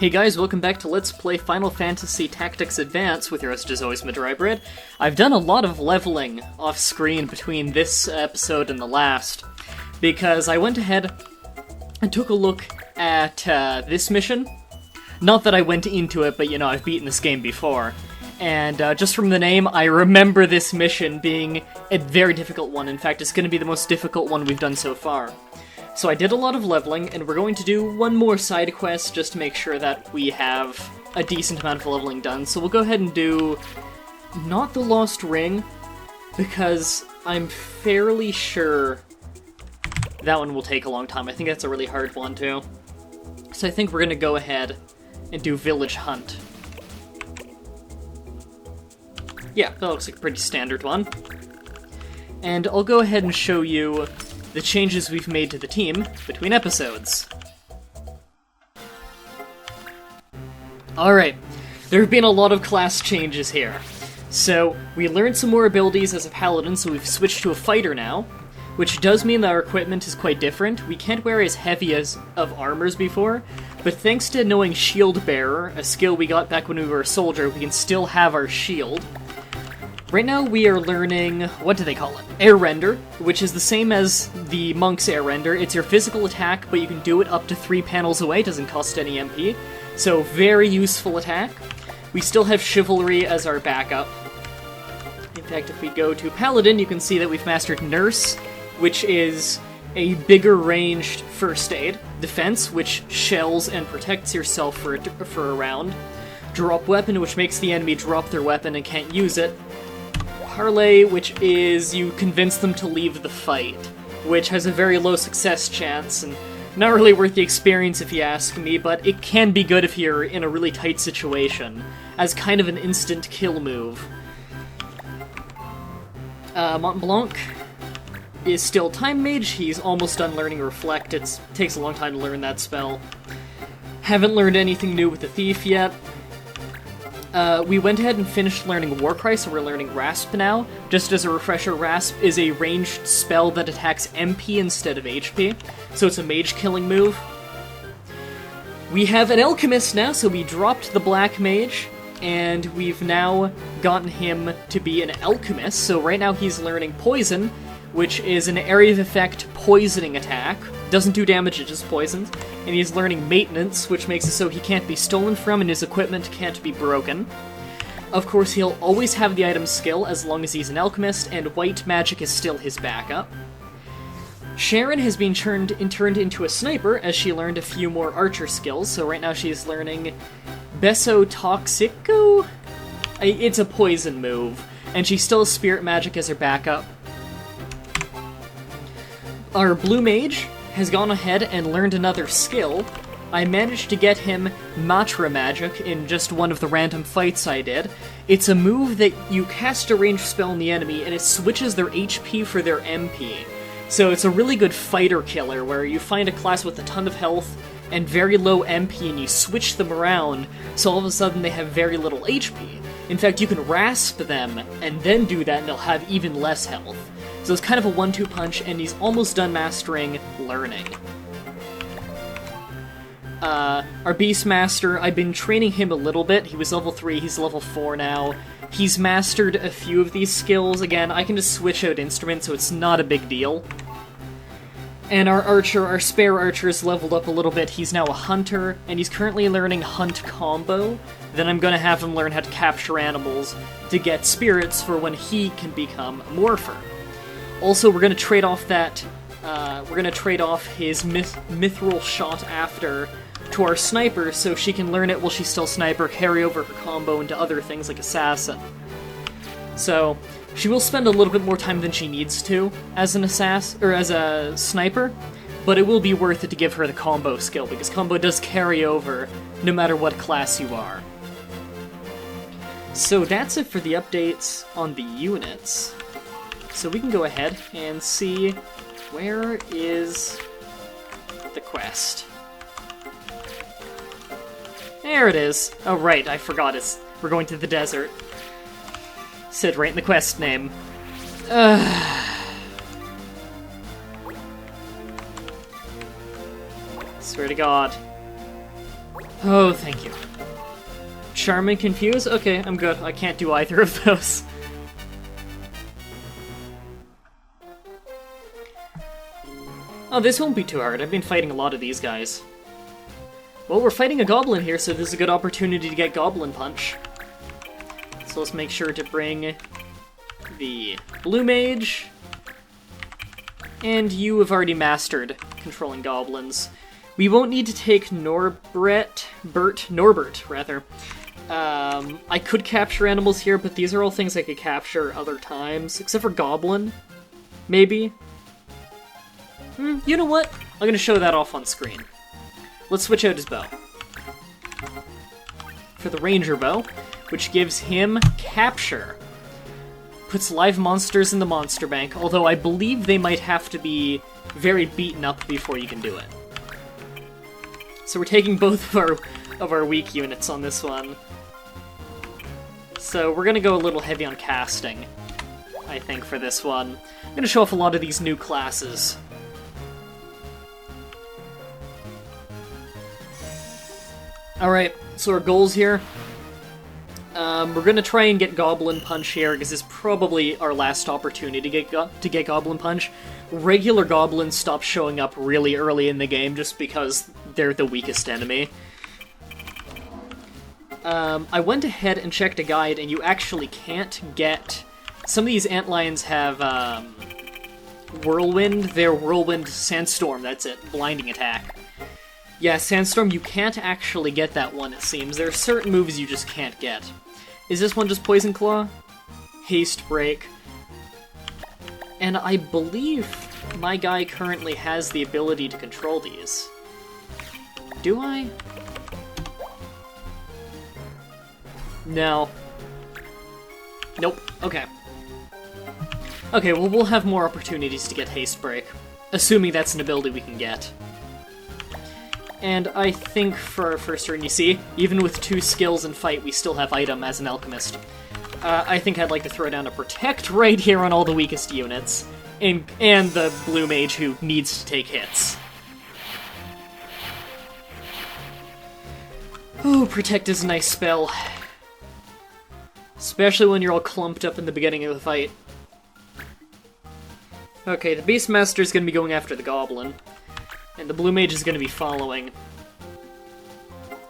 Hey guys, welcome back to Let's Play Final Fantasy Tactics Advance with your host as always, Mah-Dry-Bread. I've done a lot of leveling off-screen between this episode and the last, because I went ahead and took a look at this mission. Not that I went into it, but you know, I've beaten this game before. And just from the name, I remember this mission being a very difficult one. In fact, it's going to be the most difficult one we've done so far. So I did a lot of leveling, and we're going to do one more side quest just to make sure that we have a decent amount of leveling done. So we'll go ahead and do not the Lost Ring, because I'm fairly sure that one will take a long time. I think that's a really hard one too. So I think we're going to go ahead and do Village Hunt. Yeah, that looks like a pretty standard one. And I'll go ahead and show you the changes we've made to the team between episodes. Alright, there have been a lot of class changes here. So, we learned some more abilities as a paladin, so we've switched to a fighter now, which does mean that our equipment is quite different. We can't wear as heavy of armors before, but thanks to knowing Shield Bearer, a skill we got back when we were a soldier, we can still have our shield. Right now we are learning, what do they call it? Air Render, which is the same as the Monk's Air Render. It's your physical attack, but you can do it up to 3 panels away, doesn't cost any MP. So very useful attack. We still have Chivalry as our backup. In fact, if we go to Paladin, you can see that we've mastered Nurse, which is a bigger ranged first aid. Defense, which shells and protects yourself for a round. Drop Weapon, which makes the enemy drop their weapon and can't use it. Parlay, which is you convince them to leave the fight, which has a very low success chance, and not really worth the experience if you ask me, but it can be good if you're in a really tight situation, as kind of an instant kill move. Mont Blanc is still Time Mage. He's almost done learning Reflect. It takes a long time to learn that spell. Haven't learned anything new with the Thief yet. We went ahead and finished learning Warcry, so we're learning Rasp now. Just as a refresher, Rasp is a ranged spell that attacks MP instead of HP, so it's a mage-killing move. We have an Alchemist now, so we dropped the Black Mage, and we've now gotten him to be an Alchemist, so right now he's learning Poison, which is an area of effect poisoning attack. Doesn't do damage, it just poisons. And he's learning Maintenance, which makes it so he can't be stolen from and his equipment can't be broken. Of course, he'll always have the item skill as long as he's an alchemist, and White Magic is still his backup. Sharon has been turned into a sniper as she learned a few more archer skills, so right now she's learning Beso Toxico? It's a poison move, and she still has Spirit Magic as her backup. Our Blue Mage has gone ahead and learned another skill. I managed to get him Mah-Dry Magic in just one of the random fights I did. It's a move that you cast a ranged spell on the enemy and it switches their HP for their MP. So it's a really good fighter killer where you find a class with a ton of health and very low MP and you switch them around so all of a sudden they have very little HP. In fact, you can rasp them and then do that and they'll have even less health. So it's kind of a 1-2 punch, and he's almost done mastering Learning. Our Beastmaster, I've been training him a little bit. He was level 3, he's level 4 now. He's mastered a few of these skills. Again, I can just switch out instruments, so it's not a big deal. And our Archer, our spare Archer, is leveled up a little bit. He's now a Hunter, and he's currently learning Hunt Combo. Then I'm gonna have him learn how to capture animals to get spirits for when he can become a Morpher. Also, we're going to trade off his mithril shot after to our sniper, so she can learn it while she's still sniper, carry over her combo into other things like assassin. So, she will spend a little bit more time than she needs to as an assassin, or as a sniper, but it will be worth it to give her the combo skill, because combo does carry over no matter what class you are. So that's it for the updates on the units. So we can go ahead and see where is the quest. There it is. Oh right, I forgot we're going to the desert. Said right in the quest name. Swear to God. Oh, thank you. Charm and Confuse? Okay, I'm good. I can't do either of those. Oh, this won't be too hard. I've been fighting a lot of these guys. Well, we're fighting a goblin here, so this is a good opportunity to get Goblin Punch. So let's make sure to bring the Blue Mage. And you have already mastered controlling goblins. We won't need to take Norbert, rather. I could capture animals here, but these are all things I could capture other times, except for Goblin, maybe. You know what? I'm gonna show that off on screen. Let's switch out his bow. For the Ranger Bow, which gives him Capture. Puts live monsters in the monster bank, although I believe they might have to be very beaten up before you can do it. So we're taking both of our weak units on this one. So we're gonna go a little heavy on casting, I think, for this one. I'm gonna show off a lot of these new classes. Alright, so our goals here. We're gonna try and get Goblin Punch here, because this is probably our last opportunity to get Goblin Punch. Regular goblins stop showing up really early in the game, just because they're the weakest enemy. I went ahead and checked a guide, and you actually can't get... Some of these antlions have, Whirlwind. They're Whirlwind Sandstorm, that's it. Blinding attack. Yeah, Sandstorm, you can't actually get that one, it seems. There are certain moves you just can't get. Is this one just Poison Claw? Haste Break. And I believe my guy currently has the ability to control these. Do I? No. Nope. Okay. Okay, well, we'll have more opportunities to get Haste Break. Assuming that's an ability we can get. And I think for our first turn, you see, even with 2 skills in fight, we still have item as an alchemist. I think I'd like to throw down a Protect right here on all the weakest units. And the Blue Mage who needs to take hits. Oh, Protect is a nice spell. Especially when you're all clumped up in the beginning of the fight. Okay, the Beastmaster's gonna be going after the Goblin. And the Blue Mage is going to be following.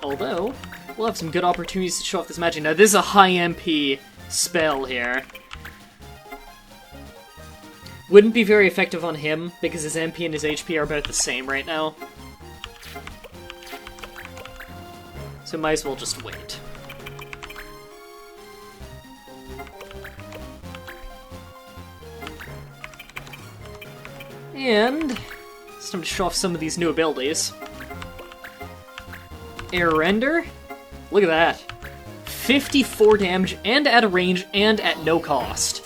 Although, we'll have some good opportunities to show off this magic. Now, this is a high MP spell here. Wouldn't be very effective on him, because his MP and his HP are about the same right now. So might as well just wait. And... it's time to show off some of these new abilities. Air Render? Look at that. 54 damage, and at a range, and at no cost.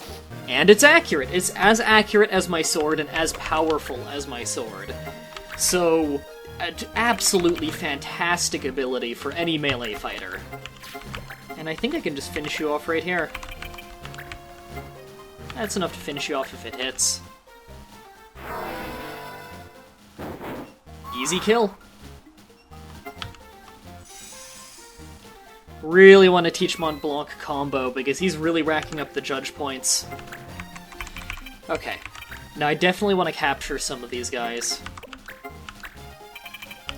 And it's accurate. It's as accurate as my sword, and as powerful as my sword. So, an absolutely fantastic ability for any melee fighter. And I think I can just finish you off right here. That's enough to finish you off if it hits. Easy kill. Really want to teach Mont Blanc combo, because he's really racking up the judge points. Okay. Now I definitely want to capture some of these guys.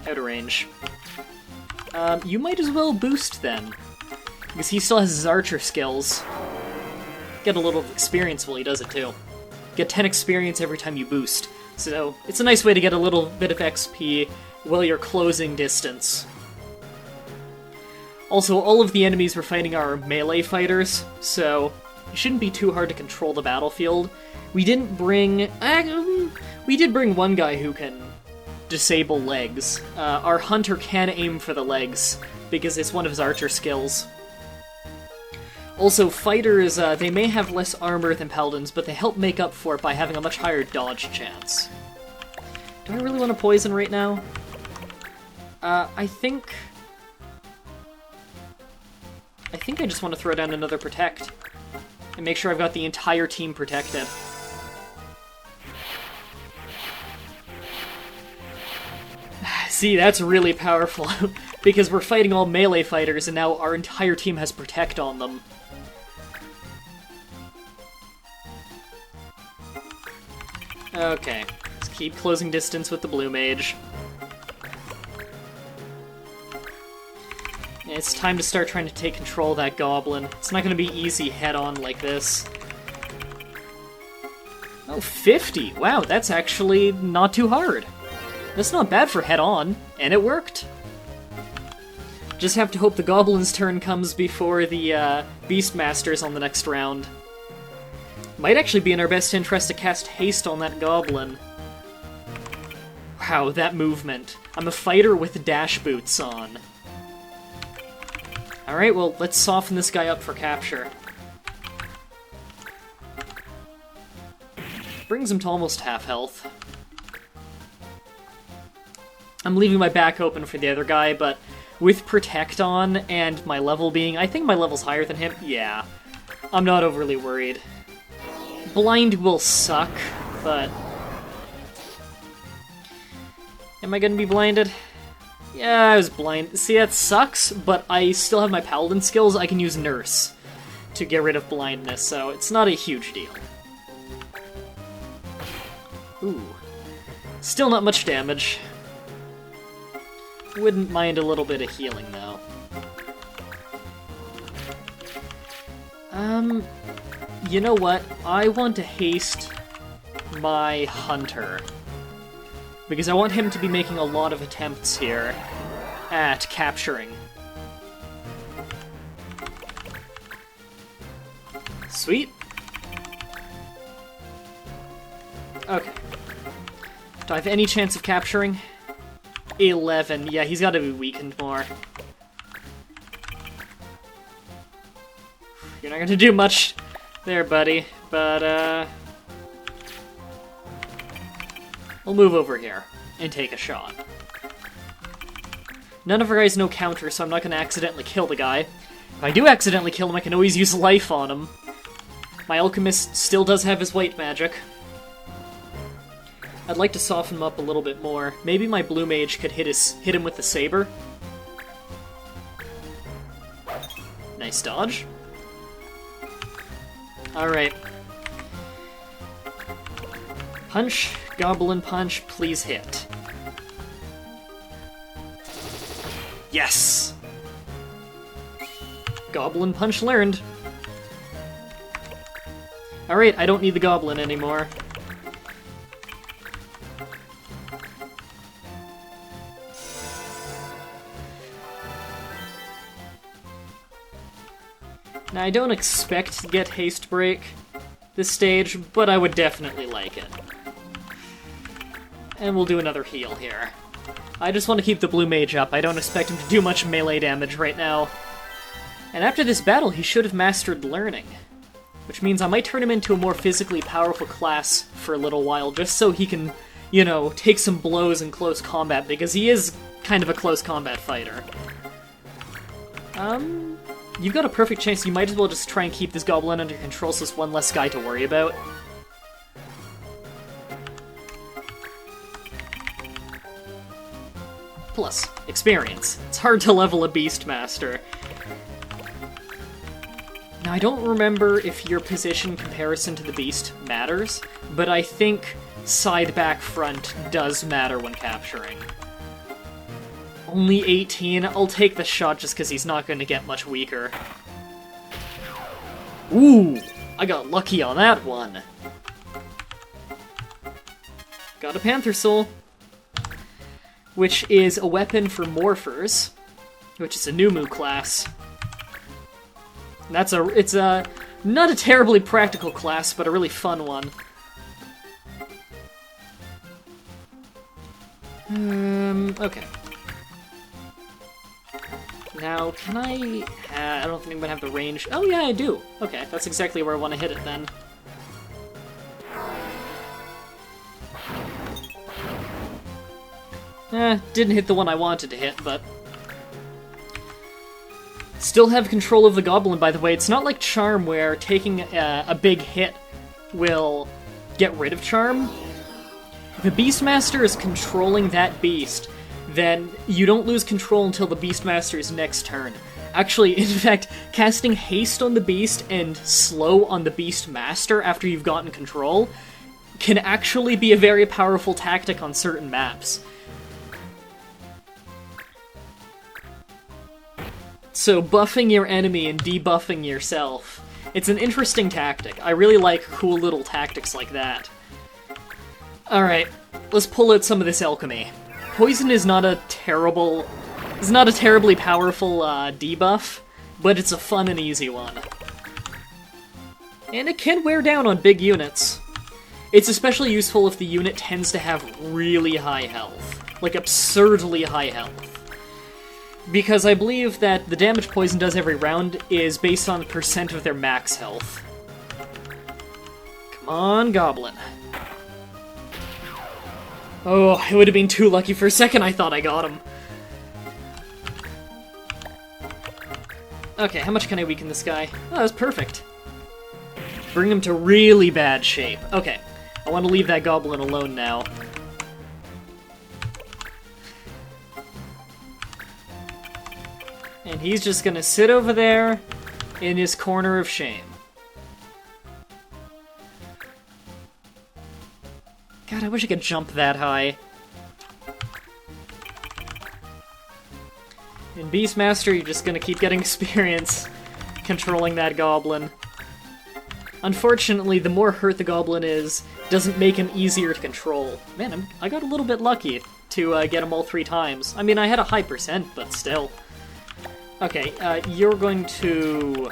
Out of range. You might as well boost then, because he still has his archer skills. Get a little experience while he does it too. Get 10 experience every time you boost. So, it's a nice way to get a little bit of XP while you're closing distance. Also, all of the enemies we're fighting are melee fighters, so it shouldn't be too hard to control the battlefield. We didn't bring... we did bring one guy who can disable legs. Our hunter can aim for the legs, because it's one of his archer skills. Also, fighters, they may have less armor than paladins, but they help make up for it by having a much higher dodge chance. Do I really want to poison right now? I think I just want to throw down another Protect. And make sure I've got the entire team protected. See, that's really powerful. because we're fighting all melee fighters and now our entire team has Protect on them. Okay, let's keep closing distance with the blue mage. It's time to start trying to take control of that goblin. It's not going to be easy head-on like this. Oh, 50! Wow, that's actually not too hard. That's not bad for head-on, and it worked. Just have to hope the goblin's turn comes before the Beastmaster's on the next round. Might actually be in our best interest to cast Haste on that goblin. Wow, that movement. I'm a fighter with dash boots on. Alright, well, let's soften this guy up for capture. Brings him to almost half health. I'm leaving my back open for the other guy, but with Protect on and my level being... I think my level's higher than him. Yeah, I'm not overly worried. Blind will suck, but... Am I gonna be blinded? Yeah, I was blind. See, that sucks, but I still have my paladin skills. I can use Nurse to get rid of blindness, so it's not a huge deal. Ooh. Still not much damage. Wouldn't mind a little bit of healing, though. You know what? I want to haste my hunter. Because I want him to be making a lot of attempts here at capturing. Sweet. Okay. Do I have any chance of capturing? 11. Yeah, he's got to be weakened more. You're not going to do much there, buddy, but, we'll move over here and take a shot. None of our guys know counter, so I'm not going to accidentally kill the guy. If I do accidentally kill him, I can always use life on him. My alchemist still does have his white magic. I'd like to soften him up a little bit more. Maybe my blue mage could hit him with the saber. Nice dodge. Alright. Punch, goblin punch, please hit. Yes! Goblin punch learned. Alright, I don't need the goblin anymore. Now, I don't expect to get Haste Break this stage, but I would definitely like it. And we'll do another heal here. I just want to keep the blue mage up. I don't expect him to do much melee damage right now. And after this battle, he should have mastered Learning. Which means I might turn him into a more physically powerful class for a little while, just so he can, you know, take some blows in close combat, because he is kind of a close combat fighter. You've got a perfect chance. You might as well just try and keep this goblin under control so it's one less guy to worry about. Plus, experience. It's hard to level a Beastmaster. Now, I don't remember if your position comparison to the beast matters, but I think side back front does matter when capturing. Only 18? I'll take the shot just because he's not going to get much weaker. Ooh! I got lucky on that one. Got a Panther Soul. Which is a weapon for Morphers, which is a Numu class. It's a not a terribly practical class, but a really fun one. Okay. Now, can I don't think I'm gonna have the range. Oh yeah, I do. Okay, that's exactly where I want to hit it then. Didn't hit the one I wanted to hit, but... Still have control of the goblin, by the way. It's not like Charm, where taking a big hit will get rid of Charm. If a Beastmaster is controlling that beast, then you don't lose control until the Beastmaster's next turn. Actually, in fact, casting Haste on the Beast and Slow on the Beastmaster after you've gotten control can actually be a very powerful tactic on certain maps. So buffing your enemy and debuffing yourself. It's an interesting tactic. I really like cool little tactics like that. Alright, let's pull out some of this alchemy. Poison is not a terribly powerful debuff, but it's a fun and easy one. And it can wear down on big units. It's especially useful if the unit tends to have really high health. Like, absurdly high health. Because I believe that the damage poison does every round is based on the percent of their max health. Come on, Goblin. Oh, it would have been too lucky for a second, I thought I got him. Okay, how much can I weaken this guy? Oh, that's perfect. Bring him to really bad shape. Okay, I want to leave that Goblin alone now. And he's just gonna sit over there in his corner of shame. God, I wish I could jump that high. In Beastmaster, you're just gonna keep getting experience controlling that Goblin. Unfortunately, the more hurt the Goblin is, doesn't make him easier to control. Man, I got a little bit lucky to get him all 3 times. I mean, I had a high percent, but still. Okay, you're going to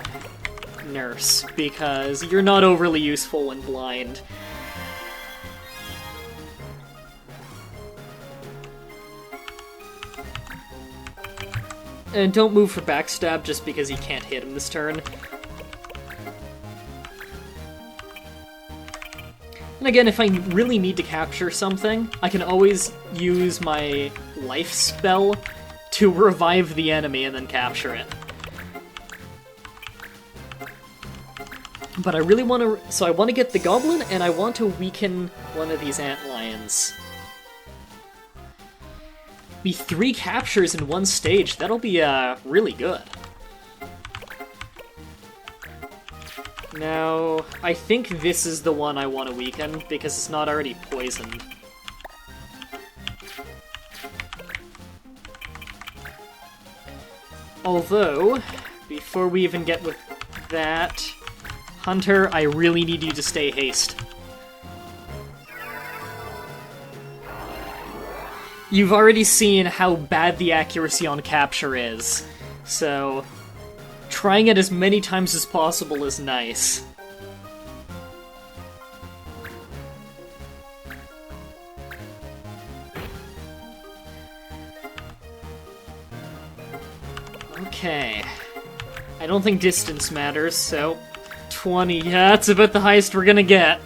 nurse, because you're not overly useful when blind. And don't move for backstab just because he can't hit him this turn. And again, if I really need to capture something, I can always use my life spell to revive the enemy and then capture it. But I really want to... So I want to get the Goblin, and I want to weaken one of these Antlions. Be 3 captures in one stage. That'll be really good. Now, I think this is the one I want to weaken, because it's not already poisoned. Although, before we even get with that, Hunter, I really need you to stay haste. You've already seen how bad the accuracy on capture is, so trying it as many times as possible is nice. Okay. I don't think distance matters, so 20. Yeah, that's about the highest we're gonna get.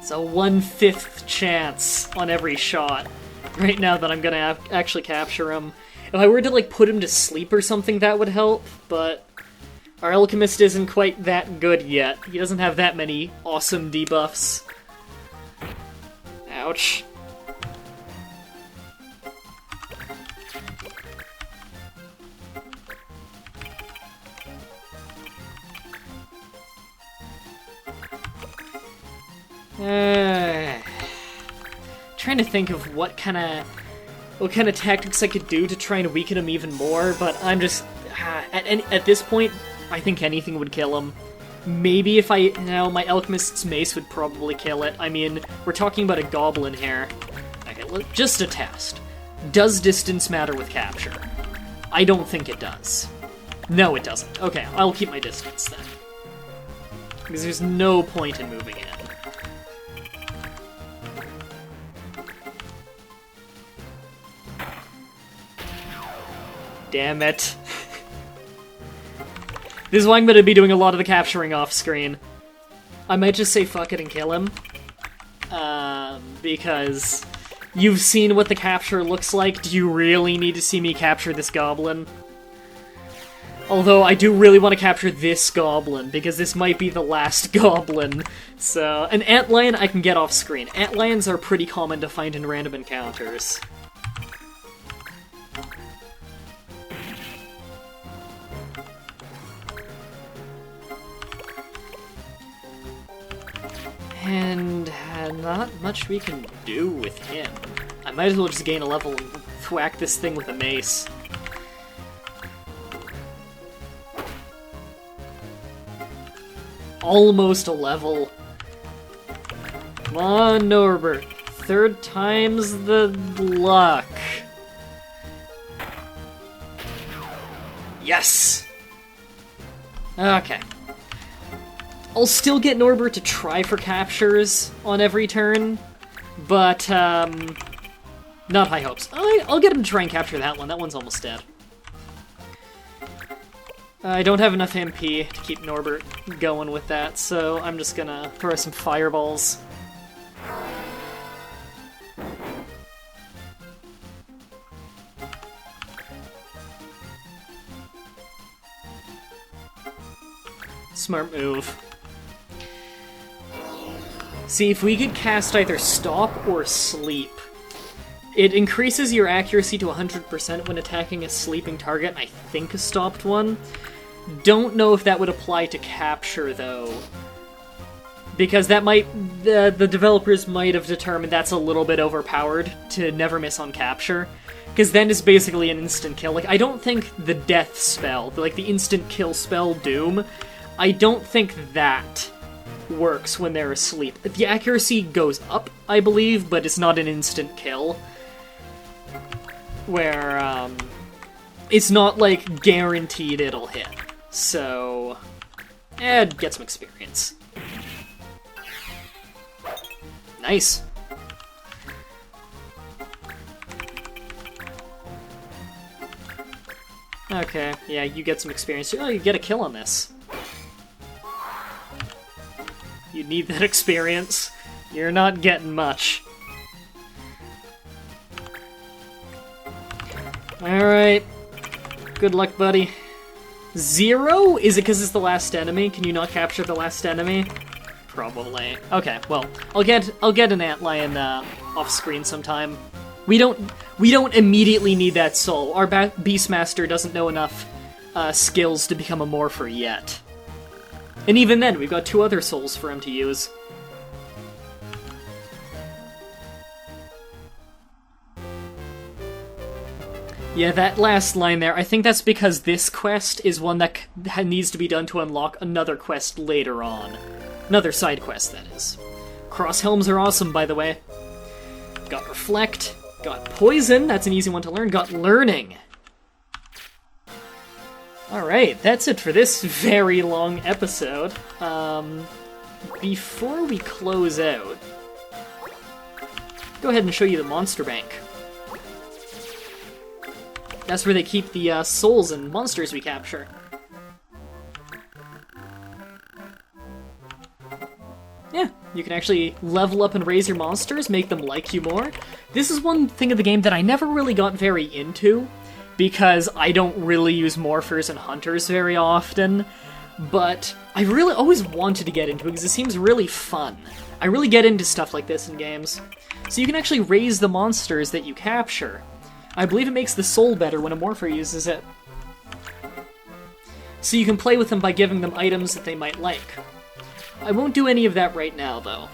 It's a 1/5 chance on every shot right now that I'm gonna actually capture him. If I were to, like, put him to sleep or something, that would help, but our Alchemist isn't quite that good yet. He doesn't have that many awesome debuffs. Ouch. Trying to think of what kind of tactics I could do to try and weaken him even more, but I'm just at this point, I think anything would kill him. Maybe if my Alchemist's Mace would probably kill it. I mean, we're talking about a Goblin here. Okay, just a test. Does distance matter with capture? I don't think it does. No, it doesn't. Okay, I'll keep my distance then. Because there's no point in moving in. Damn it. This is why I'm going to be doing a lot of the capturing off-screen. I might just say fuck it and kill him. Because you've seen what the capture looks like. Do you really need to see me capture this Goblin? Although I do really want to capture this goblin, because this might be the last goblin. So, an antlion I can get off screen. Antlions are pretty common to find in random encounters. And not much we can do with him. I might as well just gain a level and thwack this thing with a mace. Almost a level. Come on, Norbert. Third time's the luck. Yes! Okay. I'll still get Norbert to try for captures on every turn, but, not high hopes. I'll get him to try and capture that one. That one's almost dead. I don't have enough MP to keep Norbert going with that, so I'm just gonna throw some fireballs. Smart move. See, if we could cast either Stop or Sleep, it increases your accuracy to 100% when attacking a sleeping target, and I think a stopped one. Don't know if that would apply to Capture, though. Because that might... the developers might have determined that's a little bit overpowered to never miss on Capture. Because then it's basically an instant kill. Like, I don't think the death spell, like the instant kill spell Doom, I don't think that works when they're asleep. The accuracy goes up, I believe, but it's not an instant kill. Where, it's not, like, guaranteed it'll hit. So, get some experience. Nice. Okay, yeah, you get some experience. Oh, you get a kill on this. You need that experience. You're not getting much. Alright. Good luck, buddy. 0? Is it because it's the last enemy? Can you not capture the last enemy? Probably. Okay, well, I'll get an antlion off screen sometime. We don't immediately need that soul. Our Beastmaster doesn't know enough skills to become a Morpher yet. And even then, we've got 2 other souls for him to use. Yeah, that last line there, I think that's because this quest is one that needs to be done to unlock another quest later on. Another side quest, that is. Cross helms are awesome, by the way. Got Reflect, got Poison, that's an easy one to learn, got Learning. Alright, that's it for this very long episode. Before we close out, go ahead and show you the Monster Bank. That's where they keep the souls and monsters we capture. Yeah, you can actually level up and raise your monsters, make them like you more. This is one thing of the game that I never really got very into, because I don't really use Morphers and Hunters very often, but I really always wanted to get into it because it seems really fun. I really get into stuff like this in games. So you can actually raise the monsters that you capture. I believe it makes the soul better when a Morpher uses it. So you can play with them by giving them items that they might like. I won't do any of that right now, though.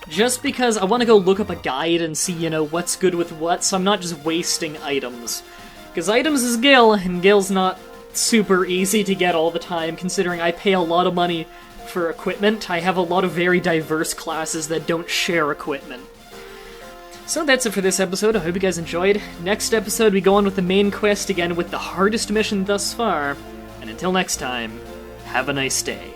Just because I want to go look up a guide and see, you know, what's good with what, so I'm not just wasting items. Because items is Gil, and Gil's not super easy to get all the time, considering I pay a lot of money for equipment. I have a lot of very diverse classes that don't share equipment. So that's it for this episode. I hope you guys enjoyed. Next episode, we go on with the main quest again with the hardest mission thus far. And until next time, have a nice day.